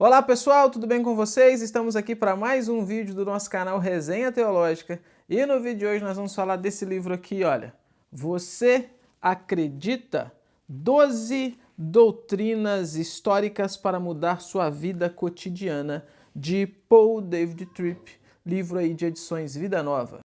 Olá pessoal, tudo bem com vocês? Estamos aqui para mais um vídeo do nosso canal Resenha Teológica e no vídeo de hoje nós vamos falar desse livro aqui, olha. Você acredita? 12 doutrinas históricas para mudar sua vida cotidiana, de Paul David Tripp, livro aí de edições Vida Nova.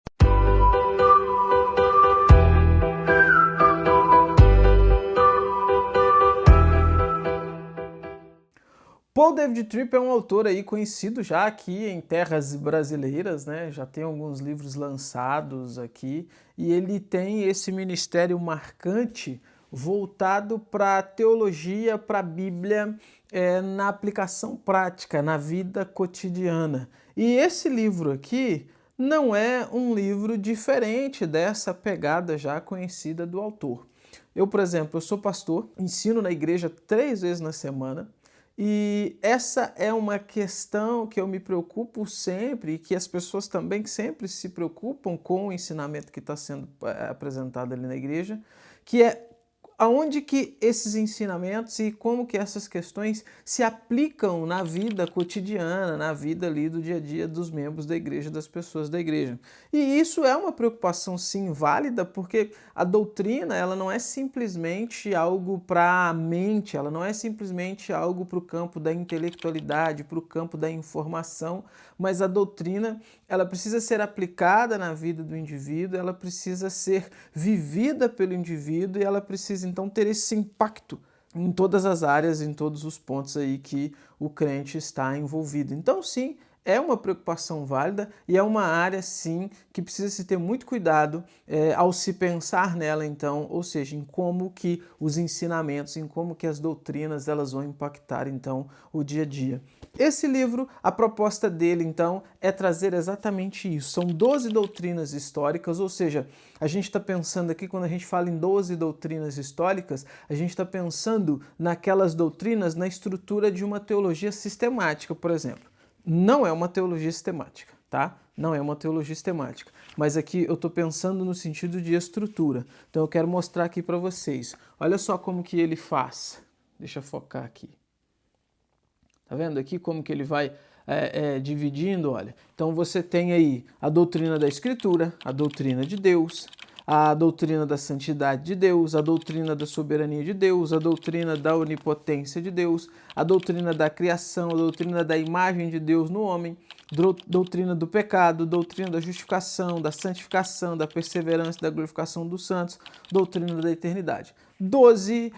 Paul David Tripp é um autor aí conhecido já aqui em terras brasileiras, né? Já tem alguns livros lançados aqui e ele tem esse ministério marcante voltado para a teologia, para a Bíblia, na aplicação prática, na vida cotidiana. E esse livro aqui não é um livro diferente dessa pegada já conhecida do autor. Eu, por exemplo, eu sou pastor, ensino na igreja 3 vezes na semana, e essa é uma questão que eu me preocupo sempre e que as pessoas também sempre se preocupam com o ensinamento que está sendo apresentado ali na igreja, que é aonde que esses ensinamentos e como que essas questões se aplicam na vida cotidiana, na vida ali do dia a dia dos membros da igreja, das pessoas da igreja. E isso é uma preocupação sim válida, porque a doutrina ela não é simplesmente algo para a mente, ela não é simplesmente algo para o campo da intelectualidade, para o campo da informação, mas a doutrina ela precisa ser aplicada na vida do indivíduo, ela precisa ser vivida pelo indivíduo e ela precisa então ter esse impacto em todas as áreas, em todos os pontos aí que o crente está envolvido. Então sim, é uma preocupação válida e é uma área sim que precisa se ter muito cuidado ao se pensar nela então, ou seja, em como que os ensinamentos, em como que as doutrinas elas vão impactar então o dia a dia. Esse livro, a proposta dele, então, é trazer exatamente isso. São 12 doutrinas históricas, ou seja, a gente está pensando aqui, quando a gente fala em 12 doutrinas históricas, a gente está pensando naquelas doutrinas na estrutura de uma teologia sistemática, por exemplo. Não é uma teologia sistemática, tá? Não é uma teologia sistemática. Mas aqui eu estou pensando no sentido de estrutura. Então eu quero mostrar aqui para vocês. Olha só como que ele faz. Deixa eu focar aqui. Tá vendo aqui como que ele vai dividindo? Olha, então você tem aí a doutrina da Escritura, a doutrina de Deus, a doutrina da santidade de Deus, a doutrina da soberania de Deus, a doutrina da onipotência de Deus, a doutrina da criação, a doutrina da imagem de Deus no homem, doutrina do pecado, doutrina da justificação, da santificação, da perseverança, da glorificação dos santos, doutrina da eternidade. 12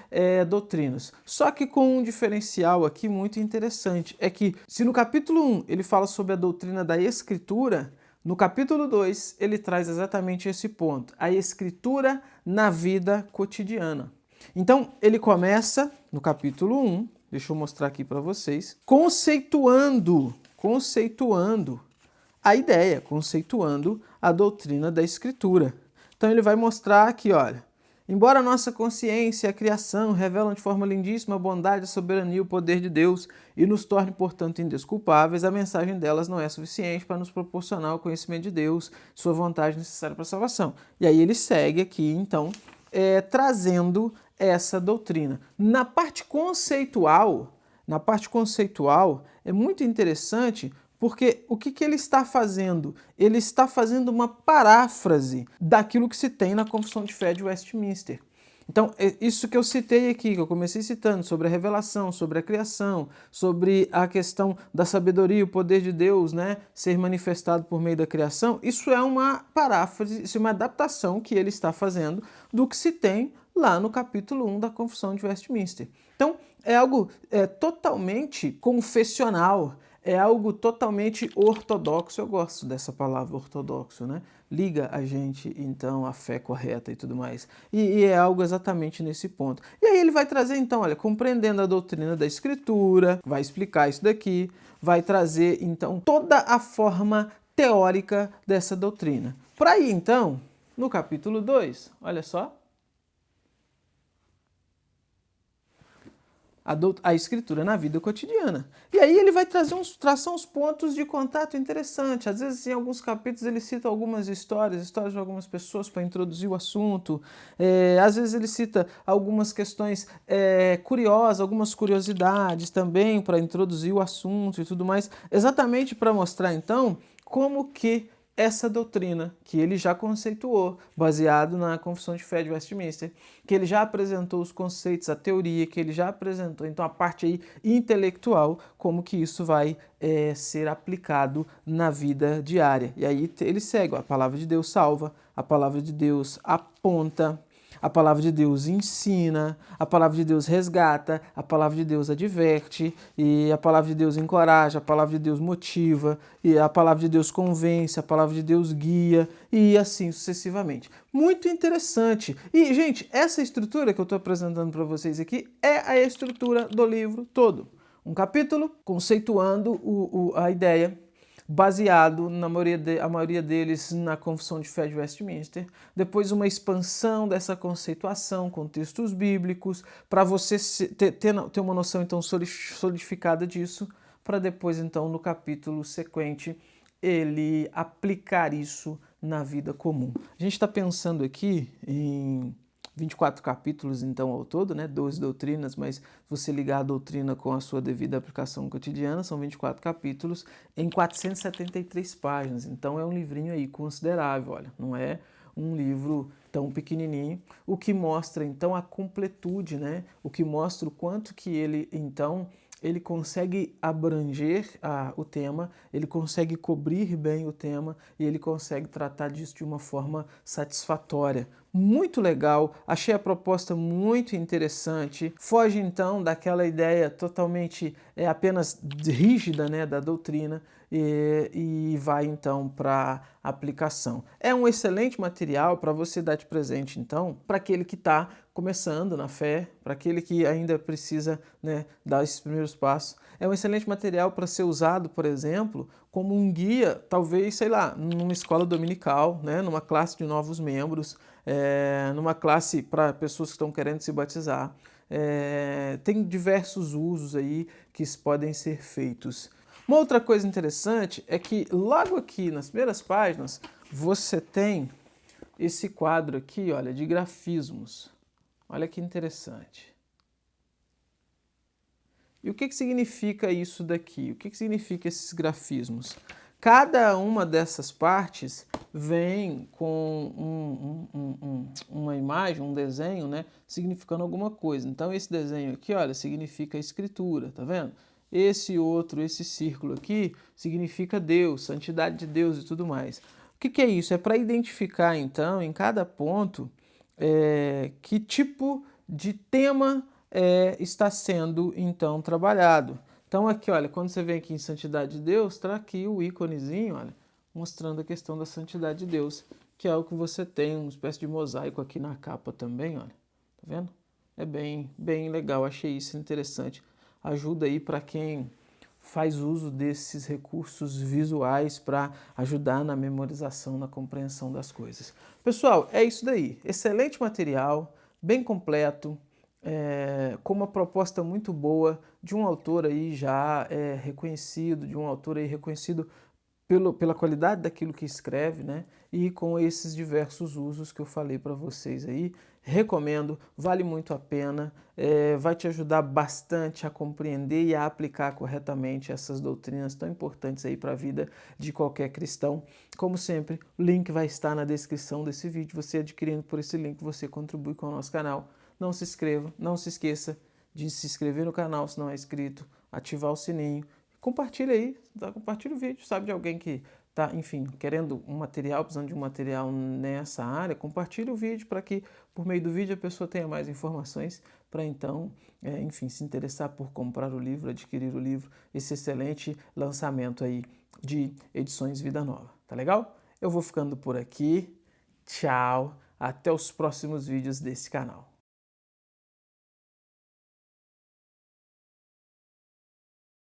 doutrinas. Só que com um diferencial aqui muito interessante, é que se no capítulo 1 ele fala sobre a doutrina da Escritura, no capítulo 2 ele traz exatamente esse ponto, a Escritura na vida cotidiana. Então ele começa no capítulo 1, deixa eu mostrar aqui para vocês, conceituando a ideia, conceituando a doutrina da Escritura. Então ele vai mostrar aqui, olha, embora a nossa consciência e a criação revelam de forma lindíssima a bondade, a soberania e o poder de Deus e nos torne, portanto, indesculpáveis, a mensagem delas não é suficiente para nos proporcionar o conhecimento de Deus, sua vontade necessária para a salvação. E aí ele segue aqui, então, trazendo essa doutrina. Na parte conceitual é muito interessante porque o que ele está fazendo? Ele está fazendo uma paráfrase daquilo que se tem na Confissão de Fé de Westminster. Então, isso que eu citei aqui, que eu comecei citando, sobre a revelação, sobre a criação, sobre a questão da sabedoria, o poder de Deus, né, ser manifestado por meio da criação, isso é uma paráfrase, isso é uma adaptação que ele está fazendo do que se tem lá no capítulo 1 da Confissão de Westminster. Então, é algo totalmente confessional, é algo totalmente ortodoxo. Eu gosto dessa palavra ortodoxo, né? Liga a gente, então, à fé correta e tudo mais. E é algo exatamente nesse ponto. E aí ele vai trazer, então, olha, compreendendo a doutrina da Escritura, vai explicar isso daqui, vai trazer, então, toda a forma teórica dessa doutrina. Por aí, então, no capítulo 2, olha só. a Escritura na vida cotidiana. E aí ele vai traçar uns pontos de contato interessantes. Às vezes, em alguns capítulos, ele cita algumas histórias de algumas pessoas para introduzir o assunto. Às vezes ele cita algumas questões curiosas, algumas curiosidades também para introduzir o assunto e tudo mais, exatamente para mostrar, então, como que essa doutrina que ele já conceituou, baseado na Confissão de Fé de Westminster, que ele já apresentou os conceitos, a teoria, que ele já apresentou, então a parte aí intelectual, como que isso vai ser aplicado na vida diária. E aí ele segue, ó, a palavra de Deus salva, a palavra de Deus aponta, a palavra de Deus ensina, a palavra de Deus resgata, a palavra de Deus adverte, e a palavra de Deus encoraja, a palavra de Deus motiva, e a palavra de Deus convence, a palavra de Deus guia, e assim sucessivamente. Muito interessante. E, gente, essa estrutura que eu estou apresentando para vocês aqui é a estrutura do livro todo. Um capítulo conceituando a ideia, baseado, a maioria deles, na Confissão de Fé de Westminster. Depois uma expansão dessa conceituação com textos bíblicos, para você ter uma noção então solidificada disso, para depois então no capítulo sequente ele aplicar isso na vida comum. A gente está pensando aqui em 24 capítulos, então, ao todo, né? 12 doutrinas, mas você ligar a doutrina com a sua devida aplicação cotidiana, são 24 capítulos em 473 páginas. Então, é um livrinho aí considerável, olha, não é um livro tão pequenininho, o que mostra, então, a completude, né? O que mostra o quanto que ele, então, ele consegue abranger o tema, ele consegue cobrir bem o tema e ele consegue tratar disso de uma forma satisfatória. Muito legal, achei a proposta muito interessante, foge então daquela ideia totalmente apenas rígida, né, da doutrina e vai então para aplicação. É um excelente material para você dar de presente então para aquele que está começando na fé, para aquele que ainda precisa, né, dar esses primeiros passos. É um excelente material para ser usado, por exemplo, como um guia, talvez, sei lá, numa escola dominical, né, numa classe de novos membros, numa classe para pessoas que estão querendo se batizar. Tem diversos usos aí que podem ser feitos. Uma outra coisa interessante é que logo aqui nas primeiras páginas você tem esse quadro aqui, olha, de grafismos. Olha que interessante. E o que significa isso daqui? O que significa esses grafismos? Cada uma dessas partes vem com uma imagem, um desenho, né, significando alguma coisa. Então, esse desenho aqui, olha, significa escritura, tá vendo? Esse outro, esse círculo aqui, significa Deus, santidade de Deus e tudo mais. O que é isso? É para identificar, então, em cada ponto, que tipo de tema está sendo, então, trabalhado. Então aqui, olha, quando você vem aqui em Santidade de Deus, está aqui o íconezinho, olha, mostrando a questão da santidade de Deus, que é o que você tem, uma espécie de mosaico aqui na capa também, olha, tá vendo? É bem legal, achei isso interessante. Ajuda aí para quem faz uso desses recursos visuais para ajudar na memorização, na compreensão das coisas. Pessoal, é isso daí. Excelente material, bem completo, com uma proposta muito boa de um autor aí já reconhecido, de um autor aí reconhecido pela qualidade daquilo que escreve, né? E com esses diversos usos que eu falei para vocês aí. Recomendo, vale muito a pena, vai te ajudar bastante a compreender e a aplicar corretamente essas doutrinas tão importantes aí para a vida de qualquer cristão. Como sempre, o link vai estar na descrição desse vídeo. Você adquirindo por esse link, você contribui com o nosso canal. Não se inscreva, não se esqueça de se inscrever no canal se não é inscrito, ativar o sininho. Compartilha aí, compartilha o vídeo, sabe de alguém que está, enfim, querendo um material, precisando de um material nessa área, compartilha o vídeo para que, por meio do vídeo, a pessoa tenha mais informações para então, enfim, se interessar por comprar o livro, adquirir o livro, esse excelente lançamento aí de Edições Vida Nova, tá legal? Eu vou ficando por aqui, tchau, até os próximos vídeos desse canal.